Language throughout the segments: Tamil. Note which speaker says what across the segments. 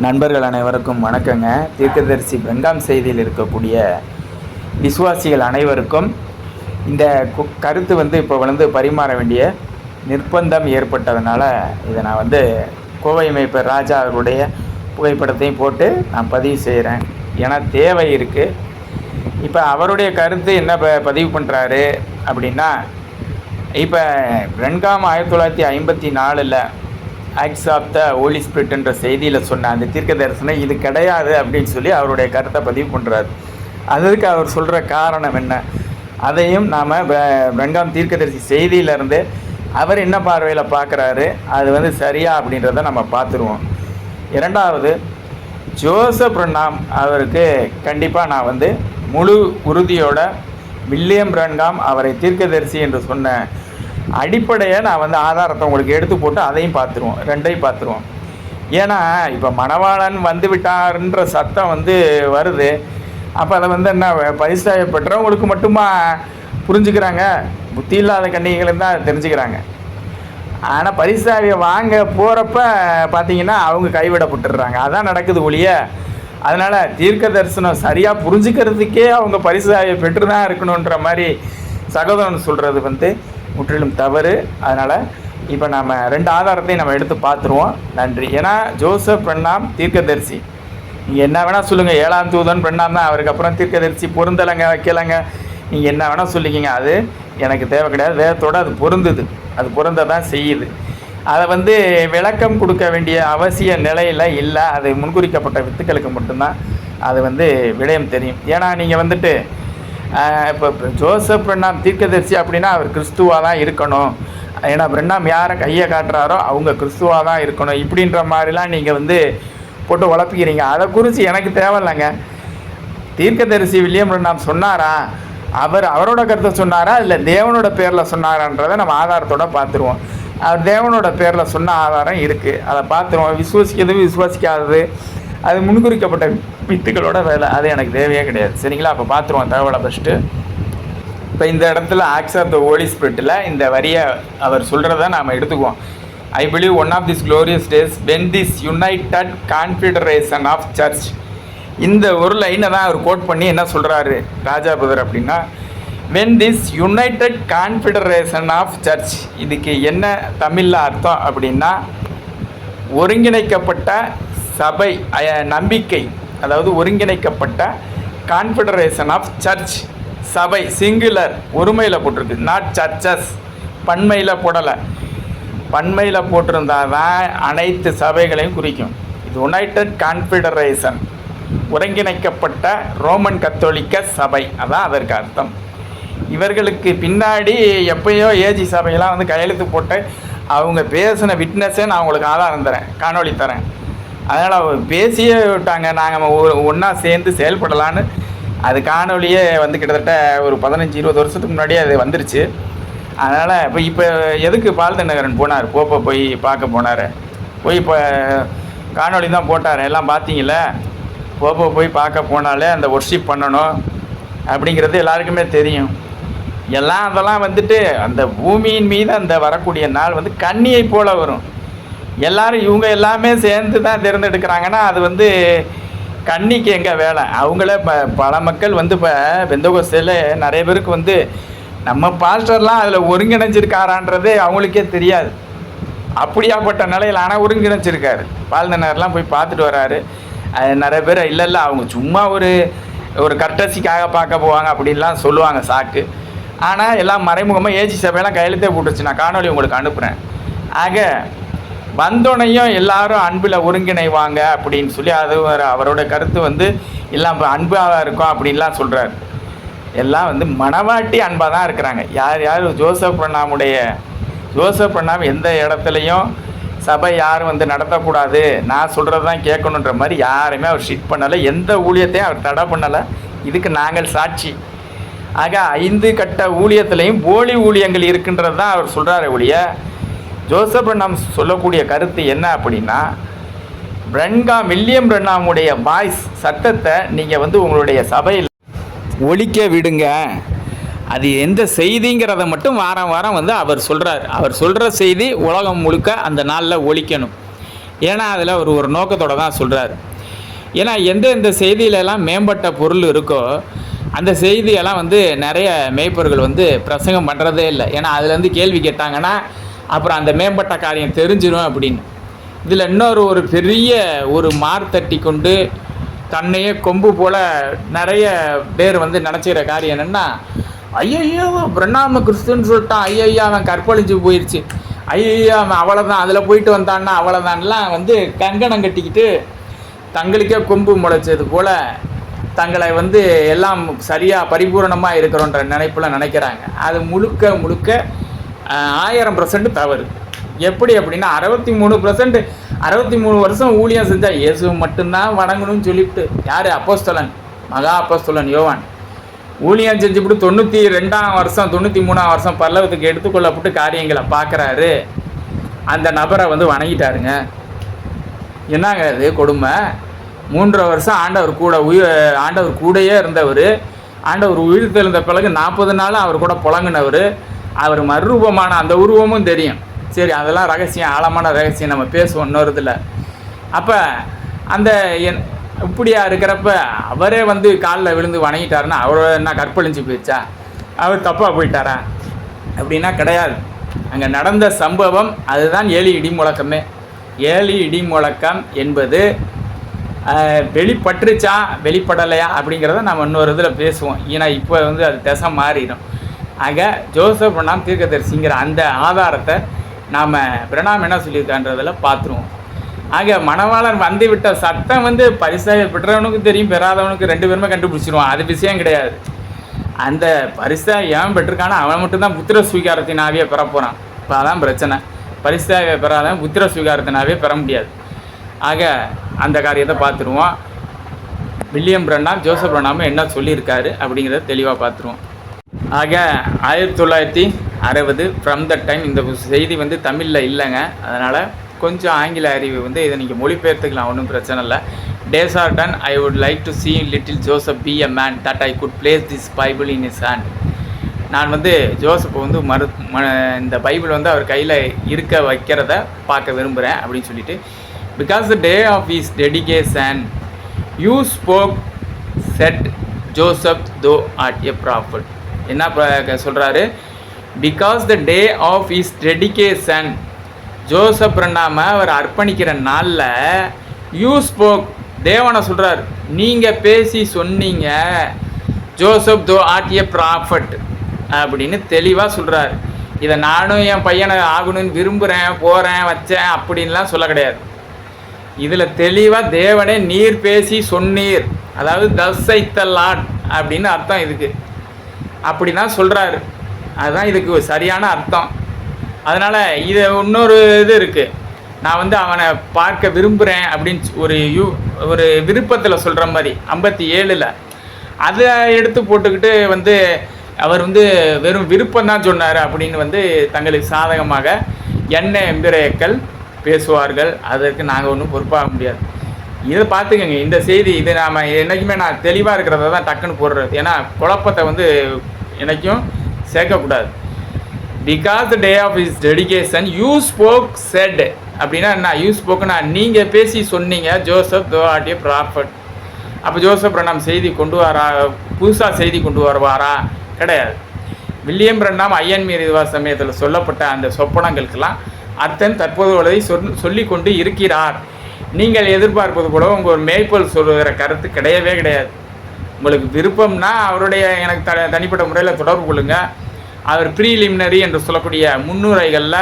Speaker 1: நண்பர்கள் அனைவருக்கும் வணக்கங்க. தீர்க்கதரிசி பிரங்காம் செய்தியில் இருக்கக்கூடிய விசுவாசிகள் அனைவருக்கும் இந்த கருத்து இப்போ பரிமாற வேண்டிய நிர்பந்தம் ஏற்பட்டதுனால இதை நான் கோவை மேய்ப்பர் ராஜா அவருடைய புகைப்படத்தையும் போட்டு நான் பதிவு செய்கிறேன். ஏன்னா தேவை இருக்குது. இப்போ அவருடைய கருத்து என்ன பதிவு பண்ணுறாரு அப்படின்னா, இப்போ பிரங்காம் 1954 ஆக்ட்ஸ் ஆஃப் த ஹோலி ஸ்பிரிட்ன்ற செய்தியில் சொன்ன அந்த தீர்க்க தரிசனம் இது கிடையாது அப்படின்னு சொல்லி அவருடைய கருத்தை பதிவு பண்ணுறாரு. அதற்கு அவர் சொல்கிற காரணம் என்ன, அதையும் நாம் பிரங்காம் தீர்க்கதரிசி செய்தியிலேருந்து அவர் என்ன பார்வையில் பார்க்குறாரு, அது சரியா அப்படின்றத நம்ம பார்த்துருவோம். இரண்டாவது, ஜோசப் பிரண்ணாம் அவருக்கு கண்டிப்பாக நான் முழு உறுதியோட வில்லியம் பிரங்காம் அவரை தீர்க்கதரிசி என்று சொன்ன அடிப்படையை நான் ஆதாரத்தை உங்களுக்கு எடுத்து போட்டு அதையும் பார்த்துருவோம், ரெண்டையும் பார்த்துருவோம். ஏன்னா இப்போ மணவாளன் வந்து விட்டார்ன்ற சத்தம் வருது. அப்போ அதை என்ன பரிசாய பெற்றவங்களுக்கு மட்டுமா புரிஞ்சுக்கிறாங்க, புத்தி இல்லாத கன்னிகளும் தான் தெரிஞ்சுக்கிறாங்க. ஆனால் பரிசாவியை வாங்க போகிறப்ப பார்த்தீங்கன்னா அவங்க கைவிடப்பட்டுடுறாங்க. அதான் நடக்குது ஒழிய, அதனால் தீர்க்க தரிசனம் சரியாக புரிஞ்சுக்கிறதுக்கே அவங்க பரிசாவியை பெற்று தான் இருக்கணுன்ற மாதிரி சகோதரன் சொல்கிறது முற்றிலும் தவறு. அதனால் இப்போ நாம் ரெண்டு ஆதாரத்தையும் நம்ம எடுத்து பார்த்துருவோம். நன்றி. ஏன்னா ஜோசப் பிரண்ணாம் தீர்க்கதரிசி, நீங்கள் என்ன வேணால் சொல்லுங்கள், 7ஆம் தூதன் பிரண்ணாம் தான், அவருக்கு அப்புறம் தீர்க்கதரிசி பொருந்தலைங்க வைக்கலைங்க, நீங்கள் என்ன வேணால் சொல்லிக்கிங்க, அது எனக்கு தேவை கிடையாது. வேதத்தோடு அது பொருந்துது, அது பொருந்த தான் செய்யுது. அதை விளக்கம் கொடுக்க வேண்டிய அவசிய நிலையில் இல்லை. அது முன்குறிக்கப்பட்ட வித்துக்களுக்கு மட்டும்தான் அது விடயம் தெரியும். ஏன்னா நீங்கள் இப்போ ஜோசப் பிரண்ணாம் தீர்க்கதரிசி அப்படின்னா அவர் கிறிஸ்துவாக தான் இருக்கணும். ஏன்னா பிரண்ணாம் யாரை கையை காட்டுறாரோ அவங்க கிறிஸ்துவாக தான் இருக்கணும். இப்படின்ற மாதிரிலாம் நீங்கள் போட்டு உழப்பிக்கிறீங்க. அதை குறித்து எனக்கு தேவையில்லைங்க. தீர்க்கதரிசி வில்லியம் பிரண்ணாம் சொன்னாரா, அவரோட கருத்தை சொன்னாரா, இல்லை தேவனோட பேரில் சொன்னாரான்றதை நம்ம ஆதாரத்தோடு பார்த்துருவோம். அவர் தேவனோட பேரில் சொன்ன ஆதாரம் இருக்குது, அதை பார்த்துருவோம். விசுவாசிக்கிறது விசுவாசிக்காதது அது முன்குறிக்கப்பட்ட வித்துக்களோட வேலை, அது எனக்கு தேவையே கிடையாது. சரிங்களா? அப்போ பார்த்துருவோம் தகவலை ஃபஸ்ட்டு. இப்போ இந்த இடத்துல ஆக்ட்ஸ் ஆஃப் த ஹோலி ஸ்பிரிட்டில் இந்த வரியை அவர் சொல்கிறத நாம் எடுத்துக்குவோம். I believe one of this glorious days when this united confederation of church, இந்த ஒரு லைனை தான் அவர் கோட் பண்ணி என்ன சொல்கிறாரு ராஜா பிரதர் அப்படின்னா, when this united confederation of church, இதுக்கு என்ன தமிழில் அர்த்தம் அப்படின்னா ஒருங்கிணைக்கப்பட்ட சபை நம்பிக்கை, அதாவது ஒருங்கிணைக்கப்பட்ட கான்ஃபெடரேஷன் ஆஃப் சர்ச் சபை, சிங்குலர் ஒருமையில் போட்டிருக்கு, நாட் சர்ச்சஸ், பன்மையில் போடலை. பன்மையில் போட்டிருந்தால் தான் அனைத்து சபைகளையும் குறிக்கும். இது யுனைடட் கான்ஃபெடரேஷன், ஒருங்கிணைக்கப்பட்ட ரோமன் கத்தோலிக்க சபை, அதான் அதற்கு அர்த்தம். இவர்களுக்கு பின்னாடி எப்பயோ ஏஜி சபையெல்லாம் கையெழுத்து போட்டு அவங்க பேசின விட்னஸே நான் உங்களுக்கு ஆதாரம் தரேன், காணொளி தரேன். அதனால் அவர் பேசியே விட்டாங்க, நாங்கள் ஒன்றா சேர்ந்து செயல்படலான்னு. அது காணொலியே கிட்டத்தட்ட ஒரு 15-20 வருஷத்துக்கு முன்னாடியே அது வந்துருச்சு. அதனால் இப்போ எதுக்கு பால்தநகரன் போனார், போய் பார்க்க போனார், போய் இப்போ காணொலி தான் போட்டார், எல்லாம் பார்த்தீங்கள. போய் பார்க்க போனாலே அந்த ஒர்ஷிப் பண்ணணும் அப்படிங்கிறது எல்லாருக்குமே தெரியும். எல்லாம் அதெல்லாம் அந்த பூமியின் மீது அந்த வரக்கூடிய நாள் கன்னியை போல் வரும். எல்லோரும் இவங்க எல்லாமே சேர்ந்து தான் தேர்ந்தெடுக்கிறாங்கன்னா அது கன்னிக்கு எங்கே வேலை? அவங்கள பல மக்கள் இப்போ பெந்தகோஸ்தேல நிறைய பேருக்கு நம்ம பாஸ்டர்லாம் அதில் ஒருங்கிணைஞ்சிருக்காரான்றதே அவங்களுக்கே தெரியாது. அப்படியாப்பட்ட நிலையில் ஆனால் ஒருங்கிணைச்சிருக்காரு. பால்தநகர்லாம் போய் பார்த்துட்டு வராரு. நிறைய பேர் இல்லை அவங்க சும்மா ஒரு கர்டசிக்காக பார்க்க போவாங்க அப்படின்லாம் சொல்லுவாங்க, சாக்கு. ஆனால் எல்லாம் மறைமுகமாக ஏஜி சபையெல்லாம் கையெழுத்தே போட்டுருச்சு. நான் காணொலி உங்களுக்கு அனுப்புகிறேன். ஆக வந்தோனையும் எல்லாரும் அன்பில் ஒருங்கிணைவாங்க அப்படின்னு சொல்லி அது அவரோட கருத்து எல்லாம் அன்பாக இருக்கும் அப்படின்லாம் சொல்கிறார். எல்லாம் மனவாட்டி அன்பாக தான் இருக்கிறாங்க. யார் ஜோசப் பிரண்ணாம் எந்த இடத்துலையும் சபை யாரும் நடத்தக்கூடாது, நான் சொல்கிறது தான் கேட்கணுன்ற மாதிரி யாருமே அவர் ஷிட் பண்ணலை, எந்த ஊழியத்தையும் அவர் தடை பண்ணலை. இதுக்கு நாங்கள் சாட்சி. ஆக 5 கட்ட ஊழியத்திலையும் போலி ஊழியங்கள் இருக்கின்றது தான் அவர் சொல்கிறாரு ஒழிய, ஜோசப் பிரண்ணாம் சொல்லக்கூடிய கருத்து என்ன அப்படின்னா, வில்லியம் பிரண்ணாமுடைய வாய்ஸ் சத்தத்தை நீங்கள் உங்களுடைய சபையில் ஒலிக்க விடுங்க. அது எந்த செய்திங்கிறத மட்டும் வாரம் அவர் சொல்கிறார். அவர் சொல்கிற செய்தி உலகம் முழுக்க அந்த நாளில் ஒலிக்கணும். ஏன்னா அதில் ஒரு நோக்கத்தோடு தான் சொல்கிறாரு. ஏன்னா எந்த செய்தியிலெல்லாம் மேம்பட்ட பொருள் இருக்கோ அந்த செய்தியெல்லாம் வந்து நிறைய மேய்ப்பர்கள் வந்து பிரசங்கம் பண்ணுறதே இல்லை. ஏன்னா அதுலேருந்து கேள்வி கேட்டாங்கன்னா அப்புறம் அந்த மேம்பட்ட காரியம் தெரிஞ்சிடும் அப்படின்னு. இதில் ஒரு பெரிய மார்த்தட்டி கொண்டு தன்னையே கொம்பு போல் நிறைய பேர் வந்து நினச்சிக்கிற காரியம் என்னென்னா, ஐயையோ பிரணாம கிறிஸ்துன்னு சொல்லிட்டான், ஐயையோ அவன் கற்பழிஞ்சு போயிடுச்சு, ஐயையோ அவன் அவ்வளோதான், அதில் போயிட்டு வந்தான்னா அவ்வளோதான்லாம் வந்து கங்கணம் கட்டிக்கிட்டு தங்களுக்கே கொம்பு முளைச்சது போல் தங்களை வந்து எல்லாம் சரியாக பரிபூரணமாக இருக்கிறோன்ற நினைப்பில் நினைக்கிறாங்க. அது முழுக்க 1000% தவறு. எப்படி அப்படின்னா 63% 63 வருஷம் ஊழியம் செஞ்சால் இயேசு மட்டும்தான் வணங்கணும்னு சொல்லிவிட்டு யார் அப்போஸ்தலன், மகா அப்போஸ்தலன் யோவான் ஊழியம் செஞ்சுவிட்டு 92ஆம் வருஷம் 93ஆம் வருஷம் பல்லவத்துக்கு எடுத்துக்கொள்ளப்பட்டு காரியங்களை பார்க்குறாரு. அந்த நபரை வந்து வணங்கிட்டாருங்க. என்னங்க அது கொடுமை? 3 வருஷம் ஆண்டவர் கூடயே இருந்தவர், ஆண்டவர் உயிர்த்தெழுந்த பிறகு 40 நாள் அவர் கூட புழங்கினவர், அவர் மறுரூபமான அந்த உருவமும் தெரியும். சரி, அதெல்லாம் ரகசியம், ஆழமான ரகசியம், நம்ம பேசுவோம் இன்னொருதில். அப்போ அந்த இப்படியா இருக்கிறப்ப அவரே வந்து காலில் விழுந்து வணங்கிட்டாருன்னா அவர் என்ன கற்பழிஞ்சு போயிடுச்சா, அவர் தப்பாக போயிட்டாரா அப்படின்னா கிடையாது. அங்கே நடந்த சம்பவம் அதுதான் ஏலி இடி முழக்கமே. ஏலி இடி முழக்கம் என்பது வெளிப்பட்டுருச்சா வெளிப்படலையா அப்படிங்கிறத நம்ம இன்னொரு இதில் பேசுவோம். ஏன்னா இப்போ வந்து அது திசை மாறிடும். ஆக ஜோசப் பிரணாம் தீர்க்கதரிசிங்கிற அந்த ஆதாரத்தை நாம் பிரணாம் என்ன சொல்லியிருக்கான்றதில் பார்த்துருவோம். ஆக மணவாளன் வந்து விட்ட சத்தம் வந்து பரிசாக பெற்றவனுக்கு தெரியும், பெறாதவனுக்கு 2 பேருமே கண்டுபிடிச்சிருவான். அது விஷயம் கிடையாது. அந்த பரிசா ஏன் பெற்றிருக்கானோ அவன் மட்டும்தான் புத்திர ஸ்வீகாரத்தினாவே பெற போகிறான். இப்போ அதான் பிரச்சனை. பரிசாக பெறாதவன் புத்திர ஸ்வீகாரத்தினாவே பெற முடியாது. ஆக அந்த காரியத்தை பார்த்துருவோம். வில்லியம் பிரணாம் ஜோசப் பிரணாம் என்ன சொல்லியிருக்காரு அப்படிங்கிறத தெளிவாக பார்த்துருவோம். ஆக 1960 ஃப்ரம் த டைம். இந்த செய்தி வந்து தமிழில் இல்லைங்க, அதனால் கொஞ்சம் ஆங்கில அறிவு வந்து இதை நீங்கள் மொழிபெயர்த்துக்கலாம், ஒன்றும் பிரச்சனை இல்லை. Days are done, I would like to see little Joseph be a man that I could place this Bible in his hand. நான் வந்து ஜோசப் வந்து இந்த பைபிள் வந்து அவர் கையில் இருக்க வைக்கிறத பார்க்க விரும்புகிறேன் அப்படின்னு சொல்லிட்டு, because the day of his dedication you spoke said Joseph though art a prophet. என்ன சொல்கிறாரு? Because the day of his dedication, Joseph பிரணாம அவர் அர்ப்பணிக்கிற நாளில் யூ ஸ்போக், தேவனை சொல்கிறார், நீங்கள் பேசி சொன்னீங்க, ஜோசப் தோ ஆட் ஏ ப்ராஃபட் அப்படின்னு தெளிவாக சொல்கிறார். இதை நானும் என் பையனை ஆகணும்னு விரும்புகிறேன், போகிறேன், வச்சேன் அப்படின்லாம் சொல்ல கிடையாது. இதில் தெளிவாக தேவனே நீர் பேசி சொன்னீர், அதாவது தஸ் ஐத்த லாட் அப்படின்னு அர்த்தம் இதுக்கு. அப்படி தான் சொல்கிறாரு. அதுதான் இதுக்கு சரியான அர்த்தம். அதனால் இது இன்னொரு இது இருக்குது. நான் வந்து அவனை பார்க்க விரும்புகிறேன் அப்படின்னு ஒரு விருப்பத்தில் சொல்கிற மாதிரி 57 அதை எடுத்து போட்டுக்கிட்டு வந்து அவர் வந்து வெறும் விருப்பம்தான் சொன்னார் அப்படின்னு வந்து தங்களுக்கு சாதகமாக எம்பிரேக்கள் பேசுவார்கள். அதற்கு நாங்கள் ஒன்றும் பொறுப்பாக முடியாது. இதை பார்த்துக்கங்க, இந்த செய்தி இது நாம் என்றைக்குமே நான் தெளிவாக இருக்கிறத தான் டக்குன்னு போடுறது. ஏன்னா குழப்பத்தை வந்து என்றைக்கும் சேர்க்கக்கூடாது. Because the day of his dedication you spoke said அப்படின்னா என்ன? யூ ஸ்போக்குன்னா நீங்கள் பேசி சொன்னீங்க, ஜோசப் தோ ஆட் ஏ ப்ராஃபட். அப்போ ஜோசப் பிரணாம் செய்தி கொண்டு வரா, புதுசாக செய்தி கொண்டு வருவாரா? கிடையாது. வில்லியம் பிரணாம் ஐயன்மீர் இதுவா சமயத்தில் சொல்லப்பட்ட அந்த சொப்பனங்களுக்கெல்லாம் அர்த்தம் தற்போது உள்ளதை சொல்லி கொண்டு இருக்கிறார். நீங்கள் எதிர்பார்ப்பது போல உங்கள் மேய்ப்பல் சொல்லுகிற கருத்து கிடையவே கிடையாது. உங்களுக்கு விருப்பம்னா அவருடைய எனக்கு தனிப்பட்ட முறையில் தொடர்பு கொள்ளுங்கள். அவர் ப்ரீலிமினரி என்று சொல்லக்கூடிய முன்னுரைகளில்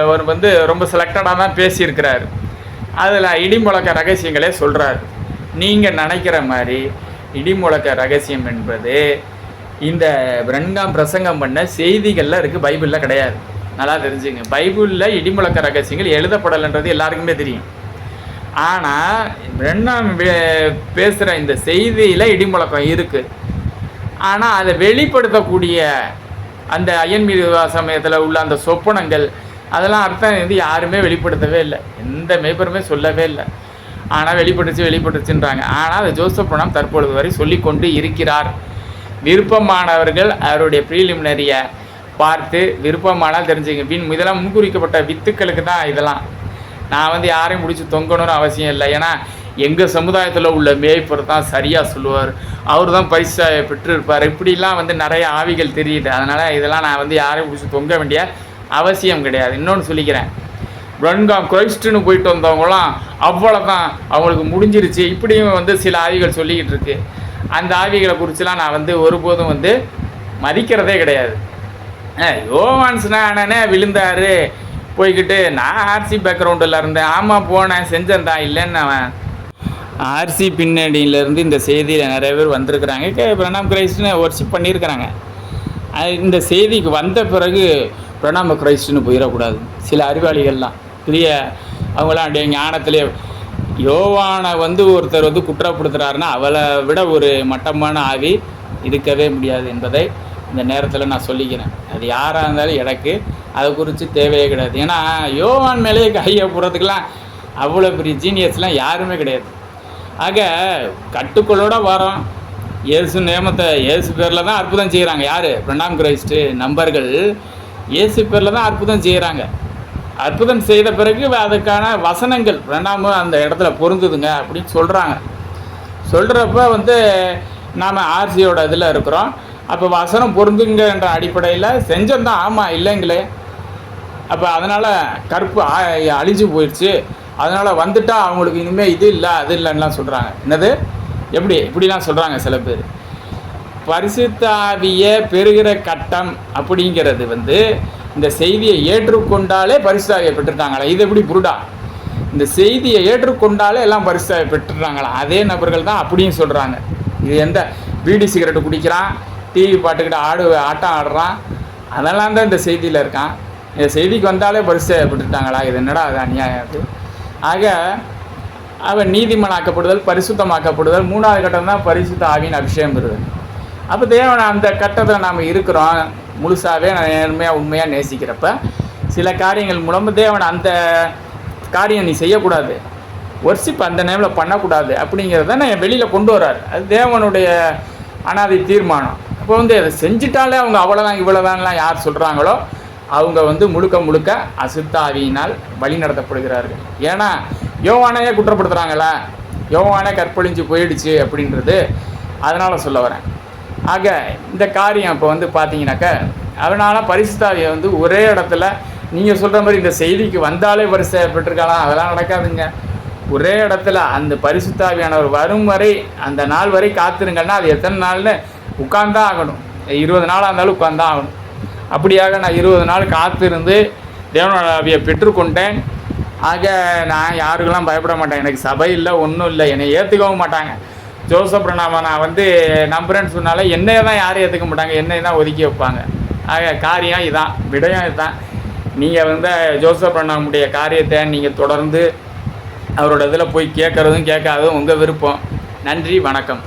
Speaker 1: அவர் வந்து ரொம்ப செலக்டடாக தான் பேசியிருக்கிறார். அதில் இடிமுழக்க ரகசியங்களே சொல்கிறார். நீங்கள் நினைக்கிற மாதிரி இடிமுழக்க ரகசியம் என்பது இந்த பிரன்காம் பிரசங்கம் பண்ண செய்திகளில் இருக்குது, பைபிளில் கிடையாது. நல்லா தெரிஞ்சுங்க, பைபிளில் இடிமுழக்க ரகசியங்கள் எழுதப்படலைன்றது எல்லாருக்குமே தெரியும். ஆனால் பிரன்காம் பேசுகிற இந்த செய்தியில் இடிமுழக்கம் இருக்குது. ஆனால் அதை வெளிப்படுத்தக்கூடிய அந்த அயன்மீது சமயத்தில் உள்ள அந்த சொப்பனங்கள் அதெல்லாம் அர்த்தம் வந்து யாருமே வெளிப்படுத்தவே இல்லை, எந்த மேய்ப்பருமே சொல்லவே இல்லை. ஆனால் வெளிப்பட்டுச்சுன்றாங்க. ஆனால் அது ஜோசப் பிரணாம் தற்பொழுது வரை சொல்லி கொண்டு இருக்கிறார். விருப்பமானவர்கள் அவருடைய ப்ரீலிமினரியை பார்த்து விருப்பமானால் தெரிஞ்சுங்க. இதெல்லாம் முன்குறிக்கப்பட்ட வித்துக்களுக்கு தான் இதெல்லாம். நான் வந்து யாரையும் முடிச்சு தொங்கணும்னு அவசியம் இல்லை. ஏன்னா எங்கள் சமுதாயத்தில் உள்ள மேய்ப்பர் தான் சரியாக சொல்லுவார், அவர் தான் பரிசு பெற்றிருப்பார். இப்படிலாம் வந்து நிறைய ஆவிகள் தெரியுது. அதனால் இதெல்லாம் நான் வந்து யாரையும் முடிச்சு தொங்க வேண்டிய அவசியம் கிடையாது. இன்னொன்று சொல்லிக்கிறேன், பிரன்காம் கிரைஸ்ட்டுன்னு போயிட்டு வந்தவங்களாம் அவ்வளோதான், அவங்களுக்கு முடிஞ்சிருச்சு இப்படியும் வந்து சில ஆவிகள் சொல்லிக்கிட்டு இருக்கு. அந்த ஆவிகளை குறித்துலாம் நான் வந்து ஒருபோதும் வந்து மதிக்கிறதே கிடையாது. யோவான்ஸ்னா அண்ணனே விழுந்தார் போய்கிட்டு, நான் ஆர்சி பேக்ரவுண்டில் இருந்தேன், ஆமாம் போனேன் செஞ்சேன்டா இல்லைன்னு அவன். ஆர்சி பின்னணியிலேருந்து இந்த செய்தியில் நிறைய பேர் வந்திருக்கிறாங்க, பிரணாம் கிரைஸ்ட்னு ஒர்ஷிப் பண்ணியிருக்கிறாங்க. இந்த செய்திக்கு வந்த பிறகு பிரணாம கிரைஸ்ட்னு போயிடக்கூடாது. சில அறிவாளிகள்லாம் பெரிய அவங்களாம் அப்படியே ஞானத்திலே யோவானை வந்து ஒருத்தர் வந்து குற்றப்படுத்துகிறாருன்னா அவளை விட ஒரு மட்டமான ஆவி இருக்கவே முடியாது என்பதை இந்த நேரத்தில் நான் சொல்லிக்கிறேன். அது யாராக இருந்தாலும் எனக்கு அதை குறித்து தேவையே கிடையாது. ஏன்னா யோவான் மேலேயே கையை போடுறதுக்கெலாம் அவ்வளோ பெரிய ஜீனியஸ்லாம் யாருமே கிடையாது. ஆக கட்டுக்களோடு வரோம். இயேசு நேமத்தை இயேசு பேரில் தான் அற்புதம் செய்கிறாங்க. யார்? பிரணாம் கிரைஸ்ட்டு நம்பர்கள் இயேசு பேரில் தான் அற்புதம் செய்கிறாங்க. அற்புதம் செய்த பிறகு அதுக்கான வசனங்கள் பிரணாம அந்த இடத்துல பொருந்துதுங்க அப்படின்னு சொல்கிறாங்க. சொல்கிறப்ப வந்து நாம் ஆர்சியோட இதில் இருக்கிறோம். அப்போ வசனம் பொருந்துங்கன்ற அடிப்படையில் செஞ்சோம்தான், ஆமாம் இல்லைங்களே. அப்போ அதனால் கற்பு அழிஞ்சு போயிடுச்சு, அதனால் வந்துட்டால் அவங்களுக்கு இனிமேல் இது இல்லை அது இல்லைன்னெலாம் சொல்கிறாங்க. என்னது இப்படிலாம் சொல்கிறாங்க சில பேர். பரிசுத்த ஆவியை பெறுகிற கட்டம் அப்படிங்கிறது வந்து இந்த செய்தியை ஏற்றுக்கொண்டாலே பரிசுத்த ஆவியை பெற்றுட்டாங்களா? இது எப்படி புருடா? இந்த செய்தியை ஏற்றுக்கொண்டாலே எல்லாம் பரிசுத்த ஆவியை பெற்றுட்டாங்களா? அதே நபர்கள் தான் அப்படியும் சொல்கிறாங்க. இது எந்த பீடி சிகரெட்டு குடிக்கிறான், டிவி பாட்டுக்கிட்ட ஆட்டம் ஆடுறான், அதெல்லாம் தான் இந்த செய்தியில் இருக்கான். இந்த செய்திக்கு வந்தாலே பரிசுத்த ஆவியை பெற்றுட்டாங்களா? இது என்னடா அது அநியாயம் அது. ஆக அவன் நீதிமனாக்கப்படுதல், பரிசுத்தமாக்கப்படுதல், 3வது கட்டம் தான் பரிசுத்த ஆவியின் அபிஷேகம் பெறுதல். அப்போ தேவன் அந்த கட்டத்தில் நாம் இருக்கிறோம். முழுசாகவே நேர்மையாக உண்மையாக நேசிக்கிறப்ப சில காரியங்கள் மூலம் தேவன் அந்த காரியம் நீ செய்யக்கூடாது, ஒர்ஷிப் அந்த நேமில் பண்ணக்கூடாது அப்படிங்கிறத நான் வெளியில் கொண்டு வர்றாரு. அது தேவனுடைய அனாதை தீர்மானம். அப்போ வந்து அதை செஞ்சிட்டாலே அவங்க அவ்வளோதான் இவ்வளோதான்லாம் யார் சொல்கிறாங்களோ அவங்க வந்து முழுக்க அசுத்த ஆவியினால் வழி நடத்தப்படுகிறார்கள். ஏன்னா யோவானையே குற்றப்படுத்துகிறாங்களா, யோவானே கற்பழிஞ்சு போயிடுச்சு அப்படின்றது, அதனால் சொல்ல வரேன். ஆக இந்த காரியம் இப்போ வந்து பார்த்தீங்கன்னாக்கா அதனால் பரிசுத்த ஆவியை வந்து ஒரே இடத்துல நீங்கள் சொல்கிற மாதிரி இந்த செய்திக்கு வந்தாலே பரிசு பெற்றிருக்கலாம், அதெல்லாம் நடக்காதுங்க. ஒரே இடத்துல அந்த பரிசுத்த ஆவியானவர் வரும் வரை அந்த நாள் வரை காத்திருங்கன்னா அது எத்தனை நாள்னு உட்கார்ந்தான் ஆகணும். 20 நாளாக இருந்தாலும் உட்கார்ந்தான் ஆகணும். அப்படியாக நான் 20 நாள் காத்திருந்து தேவனோட ஆவியை பெற்றுக்கொண்டேன். ஆக நான் யாருக்கெல்லாம் பயப்பட மாட்டேன். எனக்கு சபை இல்லை, ஒன்றும் இல்லை, என்னை ஏற்றுக்கவும் மாட்டாங்க. ஜோசப் பிரணாமை நான் வந்து நம்புறேன்னு சொன்னாலே என்னையை தான் யாரும் ஏற்றுக்க மாட்டாங்க, என்னை தான் ஒதுக்கி வைப்பாங்க. ஆக காரியம் இதான், விடயம் இதுதான். நீங்கள் வந்து ஜோசப் பிரணாமுடைய காரியத்தை நீங்கள் தொடர்ந்து அவரோட இதில் போய் கேட்குறதும் கேட்காததும் உங்கள் விருப்பம். நன்றி, வணக்கம்.